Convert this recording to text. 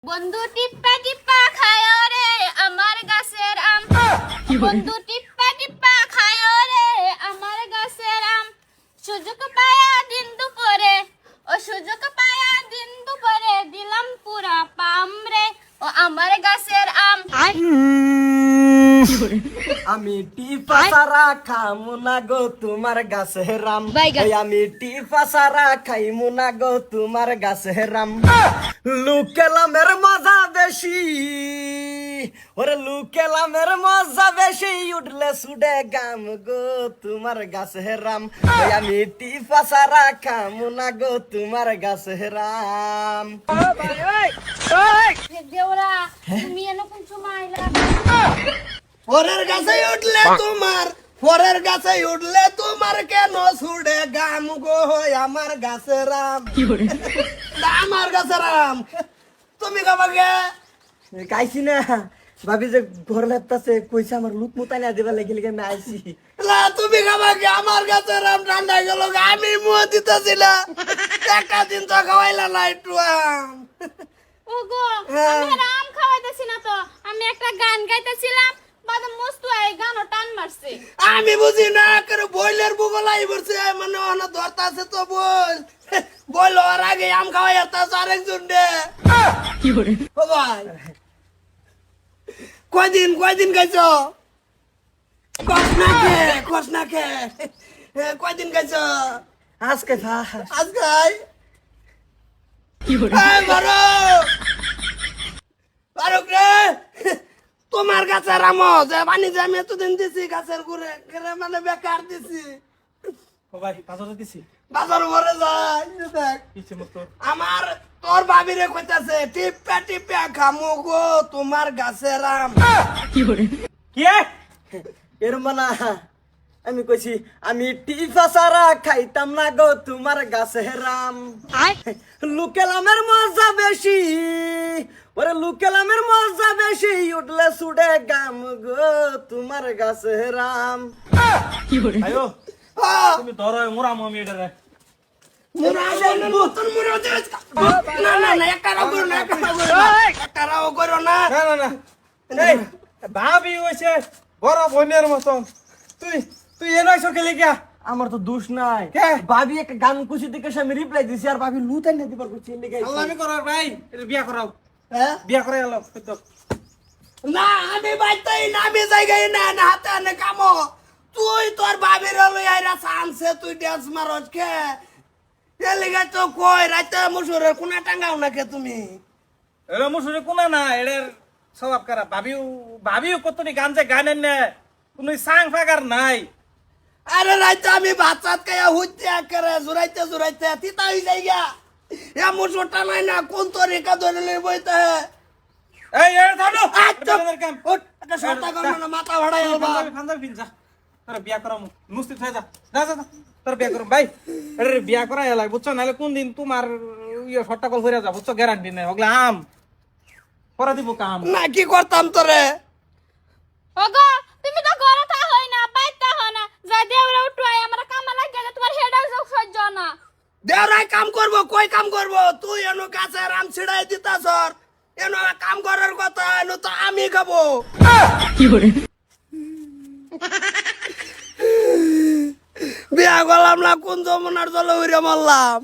বন্ধু টিপ্পা টিপ্পা খায় রে আমার গাছের আম। বন্ধু টিপ্পা টিপ্পা খায় রে আমার গাছের আম। সুযোগ পায়া দিন দুপুরে, ও সুযোগ পায়া দিন দুপুরে দিলাম পুরা পাম রে ও আমার গাছের আম। আমি টিপা সারা খামু না গো তোমার গাছের রাম। আমি টিপা সারা খাইমু না গো তোমার গাছের রাম। লুকেলামের মজা বেশি, ওরে লুকেলামের মজা বেশি, উঠলে সুডে গাম গো তোমার গাছের রাম। আমি টিপা সারা খামু না গো তোমার গাছের রাম। দেওরা তুমি এনে কোন সময় আইলা? পরের গাছে উঠলে তোমার, পরের গাছে উঠলে তোমার কেন ছুড়ে গাম গো আমার গাছে রাম। আমার গাছে রাম তুমি গাবাগে গাইছি না ভাবি যে ঘর লাগতাছে কইছে আমার লুক মুতাই না দিবা লাগিলে আমি আইছি। তুমি গাবাগে আমার গাছে রাম ঠান্ডা গেল আমি মুহ দিতেছিলাম একটা দিন তো খাওয়াইলা না একটু আম। ওগো আমি আম খাওয়াইতেছি না তো, আমি একটা গান গাইতেছিলাম বাদে মস্তু এই গানও টান মারছে। আমি বুঝি না করে বইলের বুগলাই বলছে মানে অনা ধরতা আছে তো বল বল ওর আগে আম খাওয়াই আসতে আরেকজন দে কি করে ও ভাই কয়দিন গাইছ কস না কে কয়দিন গাইছ আজকে আজকে কি করে মারো মারুক রে তোমার গাছের আম যে পানি যে আমি এতদিন দিছি গাছের ঘুরে মানে বেকার দিছি ও ভাই বাজারে দিছি বাজার ভরে যায় দেখ ইচ্ছে মতো আমার তোর ভাবিরে কইতাছে টিপা টিপা খামু গো তোমার গাছের আম। কি এর মানা আমি কইছি আমি টিফা সারা খাইতাম না গো তোমার গাছের রাম। লুকেলামের মজা বেশি, ওরে লুকেলামের মজা বেশি, উঠলে সুডে গাম গো তোমার গাছের রাম। আয়ো আহ, তুমি ধরো মোরা মামি এটা রে মুরা বল নতুন মুরা দে না একটা রাও করো না একটা রাও করো না না না না এই ভাবি হইছে বড় বোনের মতন তুই তুই এনই সরকে লিখা আমার তো দোষ নাই, কে? ভাবি একটা গান খুশি দেখে আমি রিপ্লাই দিছি আর ভাবি লুতাই না দিবার কইছি লিগাই। আল্লাহ আমি করার ভাই এটা বিয়া করাও হ্যাঁ? বিয়া করাই আলো তো না আমি বাইতেই না আমি জায়গায় না না হাতে আনে কামো তুই তোর ভাবির লই আইরা সানসে তুই ডান্স মারছ কে এলিগা তো কই রাতে মুসুরের কোনা টাঙ্গাও না কে তুমি এলো মুসুরে কোনা না এর স্বভাব করা ভাবিও কতনি গান যে গানেন না কোনো সাং ফাগার নাই আরে রাতে আমি ভাত চাত খাইয়া হুইতে করে জুরাইতে তিতা হই যাইগা এ মুসুরটা নাই না কোন তরিকা ধরে লই বইতে এই এ ধরো আচ্ছা কাম উঠ একটা শর্তা করব না মাথা ভাড়াই আলবা ফান্দার ফিন যা তোর বিয়া করাম নুস্তি থয়ে যা যা যা যা, তোর বিয়া করম ভাই আরে বিয়া করাই লাগে বুঝছো নালে কোন দিন তোমার ইয়ে শর্টা কল হইরা যা বুঝছো গ্যারান্টি নাই ওগলা আম করা দিব কাম না কি করতাম তোরে ওগো তুমি তো ঘরে থা হই না বাইতে হ না যা দেওরা উঠাই আমরা কামা লাগে যে তোমার হেডাও যোগ সহ্য না। দেওরাই কাম করব কই কাম করব তুই এনো গাছে রাম ছিড়াই দিতাছ এনো কাম করার কথা এনো তো আমি খাবো বিয়া করলাম না কোন যমুনার জলে উড়ে মারলাম।